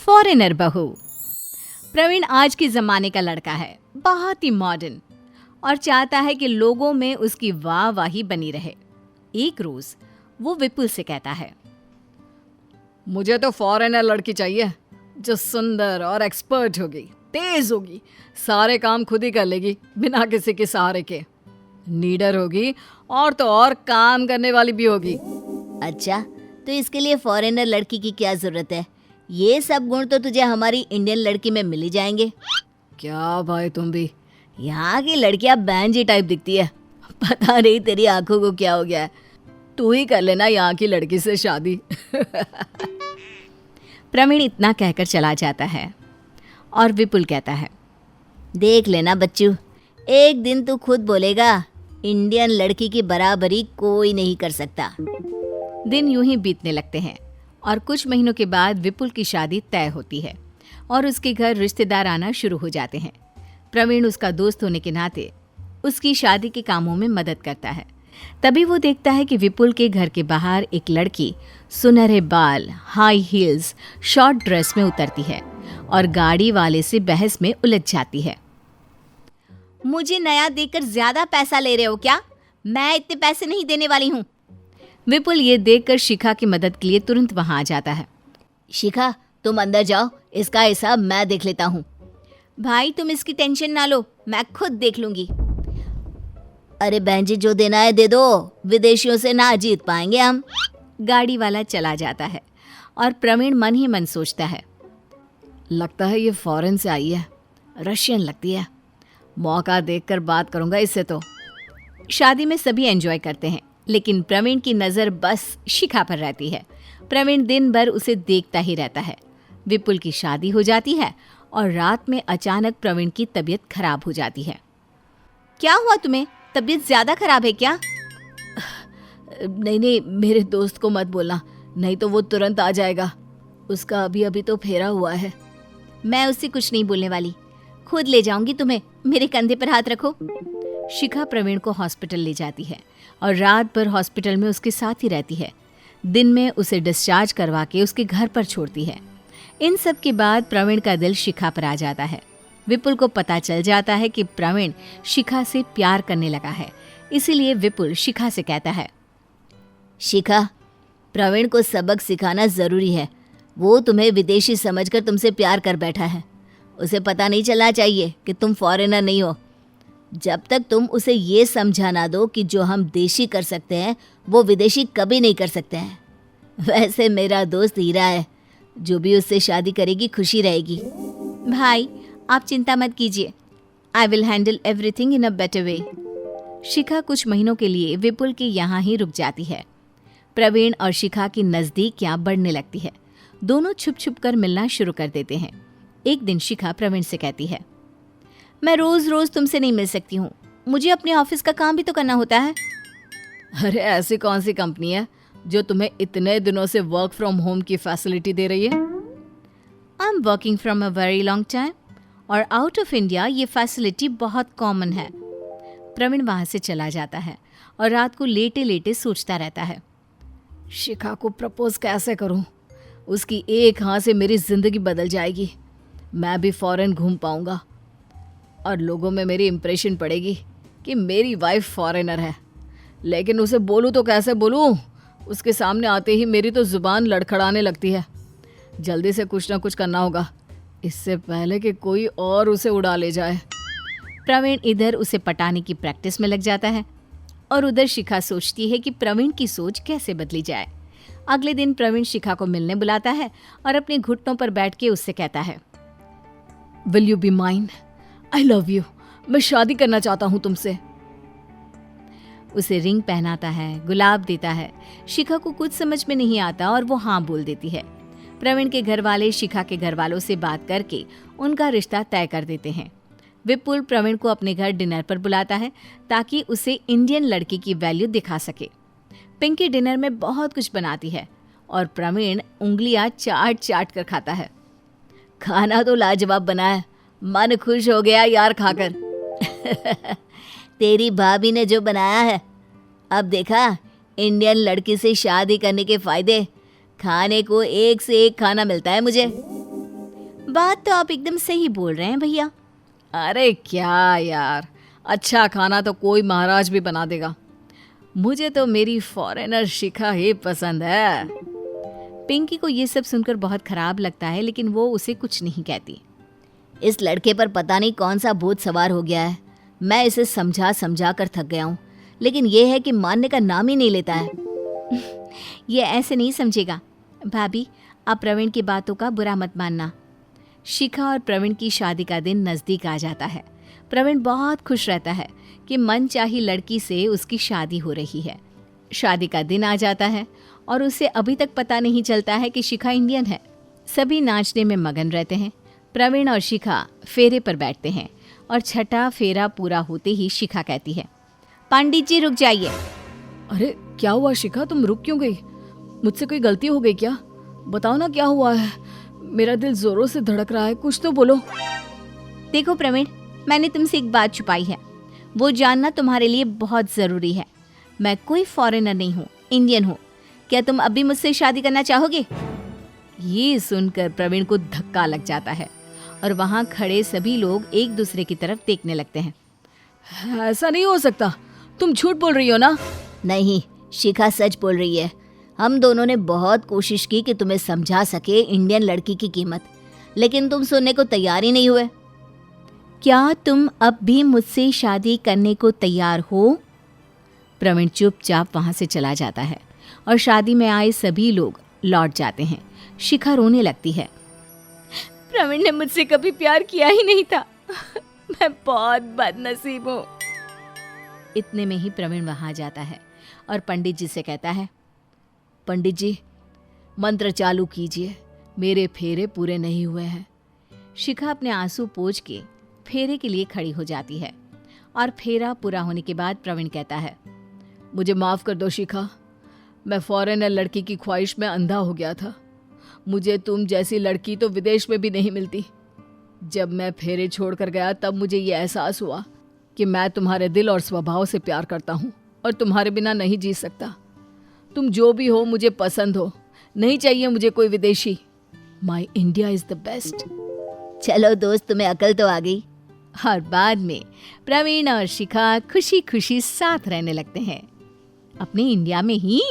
Foreigner बहू। प्रवीण आज के जमाने का लड़का है, बहुत ही मॉडर्न और चाहता है कि लोगों में उसकी वाहवाही बनी रहे। एक रोज वो विपुल से कहता है, मुझे तो फॉरेनर लड़की चाहिए जो सुंदर और एक्सपर्ट होगी, तेज होगी, सारे काम खुद ही कर लेगी बिना किसी के सहारे के, लीडर होगी और तो और काम करने वाली भी होगी। अच्छा, तो इसके लिए फॉरेनर लड़की की क्या जरूरत है? ये सब गुण तो तुझे हमारी इंडियन लड़की में मिल ही जाएंगे। क्या भाई तुम भी? यहाँ की लड़कियां बहन जी टाइप दिखती है, पता नहीं तेरी आंखों को क्या हो गया है। तू ही कर लेना यहाँ की लड़की से शादी। प्रवीण इतना कहकर चला जाता है और विपुल कहता है, देख लेना बच्चू, एक दिन तू खुद बोलेगा इंडियन लड़की की बराबरी कोई नहीं कर सकता। दिन यूं ही बीतने लगते हैं और कुछ महीनों के बाद विपुल की शादी तय होती है और उसके घर रिश्तेदार आना शुरू हो जाते हैं। प्रवीण उसका दोस्त होने के नाते उसकी शादी के कामों में मदद करता है। तभी वो देखता है कि विपुल के घर के बाहर एक लड़की सुनहरे बाल, हाई हील्स, शॉर्ट ड्रेस में उतरती है और गाड़ी वाले से बहस में उलझ जाती है। मुझे नया देकर ज्यादा पैसा ले रहे हो क्या? मैं इतने पैसे नहीं देने वाली हूँ। विपुल ये देखकर शिखा की मदद के लिए तुरंत वहां आ जाता है। शिखा, तुम अंदर जाओ, इसका हिसाब मैं देख लेता हूँ। भाई तुम इसकी टेंशन ना लो, मैं खुद देख लूंगी। अरे बहन जी, जो देना है दे दो, विदेशियों से ना जीत पाएंगे हम। गाड़ी वाला चला जाता है और प्रवीण मन ही मन सोचता है, लगता है ये फॉरेन से आई है, रशियन लगती है, मौका देखकर बात करूंगा इससे तो। शादी में सभी एंजॉय करते हैं, लेकिन प्रवीण की नज़र बस शिखा पर रहती है। प्रवीण दिन भर उसे देखता ही रहता है। विपुल की शादी हो जाती है और रात में अचानक प्रवीण की तबीयत खराब हो जाती है। क्या हुआ तुम्हें? तबीयत ज्यादा खराब है क्या? नहीं, मेरे दोस्त को मत बोलना, नहीं तो वो तुरंत आ जाएगा, उसका अभी अभी तो फेरा हुआ है। मैं उससे कुछ नहीं बोलने वाली, खुद ले जाऊंगी तुम्हें, मेरे कंधे पर हाथ रखो। शिखा प्रवीण को हॉस्पिटल ले जाती है और रात भर हॉस्पिटल में उसके साथ ही रहती है। दिन में उसे डिस्चार्ज करवा के उसके घर पर छोड़ती है। इन सब के बाद प्रवीण का दिल शिखा पर आ जाता है। विपुल को पता चल जाता है कि प्रवीण शिखा से प्यार करने लगा है, इसीलिए विपुल शिखा से कहता है, शिखा, प्रवीण को सबक सिखाना जरूरी है। वो तुम्हें विदेशी समझकर तुमसे प्यार कर बैठा है। उसे पता नहीं चलना चाहिए कि तुम फॉरेनर नहीं हो। जब तक तुम उसे ये समझा ना दो कि जो हम देशी कर सकते हैं वो विदेशी कभी नहीं कर सकते हैं। वैसे मेरा दोस्त हीरा है, जो भी उससे शादी करेगी खुशी रहेगी। भाई आप चिंता मत कीजिए, I will handle everything in a better way. Shikha कुछ महीनों के लिए विपुल के यहाँ ही रुक जाती है। प्रवीण और शिखा की नज़दीकियाँ बढ़ने लगती है। दोनों छुप छुप कर मिलना शुरू कर देते हैं। एक दिन शिखा प्रवीण से कहती है, मैं रोज रोज तुमसे नहीं मिल सकती हूँ, मुझे अपने ऑफिस का काम भी तो करना होता है। अरे ऐसी कौन सी कंपनी है जो तुम्हें इतने दिनों से वर्क फ्रॉम होम की फैसिलिटी दे रही है? I am working from a very long time और आउट ऑफ इंडिया ये फैसिलिटी बहुत कॉमन है। प्रवीण वहाँ से चला जाता है और रात को लेटे लेटे सोचता रहता है, शिखा को प्रपोज कैसे करूं? उसकी एक हाँ से मेरी जिंदगी बदल जाएगी, मैं भी फॉरेन घूम पाऊंगा और लोगों में मेरी इम्प्रेशन पड़ेगी कि मेरी वाइफ फॉरेनर है। लेकिन उसे बोलूँ तो कैसे बोलूँ? उसके सामने आते ही मेरी तो जुबान लड़खड़ाने लगती है। जल्दी से कुछ ना कुछ करना होगा, इससे पहले कि कोई और उसे उड़ा ले जाए। प्रवीण इधर उसे पटाने की प्रैक्टिस में लग जाता है और उधर शिखा सोचती है कि प्रवीण की सोच कैसे बदली जाए। अगले दिन प्रवीण शिखा को मिलने बुलाता है और अपने घुटनों पर बैठ के उससे कहता है, will you be mine? I love you, मैं शादी करना चाहता हूँ तुमसे। उसे रिंग पहनाता है, गुलाब देता है। शिखा को कुछ समझ में नहीं आता और वो हाँ बोल देती है। प्रवीण के घर वाले शिखा के घर वालों से बात करके उनका रिश्ता तय कर देते हैं। विपुल प्रवीण को अपने घर डिनर पर बुलाता है ताकि उसे इंडियन लड़की की वैल्यू दिखा सके। पिंकी डिनर में बहुत कुछ बनाती है और प्रवीण उंगलियां चाट चाट कर खाता है। खाना तो लाजवाब बना है, मन खुश हो गया यार खाकर। तेरी भाभी ने जो बनाया है, अब देखा इंडियन लड़की से शादी करने के फायदे। खाने को एक से एक खाना मिलता है मुझे। बात तो आप एकदम सही बोल रहे हैं भैया। अरे क्या यार, अच्छा खाना तो कोई महाराज भी बना देगा। मुझे तो मेरी फॉरेनर शिखा ही पसंद है। पिंकी को ये सब सुनकर बहुत खराब लगता है, लेकिन वो उसे कुछ नहीं कहती। इस लड़के पर पता नहीं कौन सा भूत सवार हो गया है। मैं इसे समझा समझा कर थक गया हूँ, लेकिन ये है कि मानने का नाम ही नहीं लेता है। ये ऐसे नहीं समझेगा। भाभी, आप प्रवीण की बातों का बुरा मत मानना। शिखा और प्रवीण की शादी का दिन नज़दीक आ जाता है। प्रवीण बहुत खुश रहता है कि मनचाही लड़की से उसकी शादी हो रही है। शादी का दिन आ जाता है और उसे अभी तक पता नहीं चलता है कि शिखा इंडियन है। सभी नाचने में मगन रहते हैं। प्रवीण और शिखा फेरे पर बैठते हैं और छठा फेरा पूरा होते ही शिखा कहती है, पंडित जी रुक जाइए। अरे क्या हुआ शिखा, तुम रुक क्यों गई? मुझसे कोई गलती हो गई क्या? बताओ ना क्या हुआ है। मेरा दिल जोरों से धड़क रहा है, कुछ तो बोलो। देखो प्रवीण, मैंने तुमसे एक बात छुपाई है। वो जानना तुम्हारे लिए बहुत ज़रूरी है। मैं कोई फॉरेनर नहीं हूँ, इंडियन हूँ। क्या तुम अभी मुझसे शादी करना चाहोगे? ये सुनकर प्रवीण को धक्का लग जाता है और वहाँ खड़े सभी लोग एक दूसरे की तरफ देखने लगते हैं। ऐसा नहीं हो सकता, तुम झूठ बोल रही हो ना? नहीं, शिखा सच बोल रही है। हम दोनों ने बहुत कोशिश की कि तुम्हें समझा सके इंडियन लड़की की कीमत, लेकिन तुम सुनने को तैयार ही नहीं हुए। क्या तुम अब भी मुझसे शादी करने को तैयार हो? प्रवीण चुपचाप वहाँ से चला जाता है और शादी में आए सभी लोग लौट जाते हैं। शिखा रोने लगती है। प्रवीण ने मुझसे कभी प्यार किया ही नहीं था। मैं बहुत बदनसीब हूँ। इतने में ही प्रवीण वहाँ जाता है और पंडित जी से कहता है, पंडित जी, मंत्र चालू कीजिए, मेरे फेरे पूरे नहीं हुए हैं। शिखा अपने आंसू पोंछ के फेरे के लिए खड़ी हो जाती है और फेरा पूरा होने के बाद प्रवीण कहता है, मुझे माफ़ कर दो शिखा, मैं फॉरेनर लड़की की ख्वाहिश में अंधा हो गया था। मुझे तुम जैसी लड़की तो विदेश में भी नहीं मिलती। जब मैं फेरे छोड़कर गया तब मुझे ये एहसास हुआ कि मैं तुम्हारे दिल और स्वभाव से प्यार करता हूँ और तुम्हारे बिना नहीं जी सकता। तुम जो भी हो मुझे पसंद हो, नहीं चाहिए मुझे कोई विदेशी। माई इंडिया इज़ द बेस्ट। चलो दोस्त, तुम्हें अकल तो आ गई। और बाद में प्रवीण और शिखा खुशी खुशी साथ रहने लगते हैं अपने इंडिया में ही।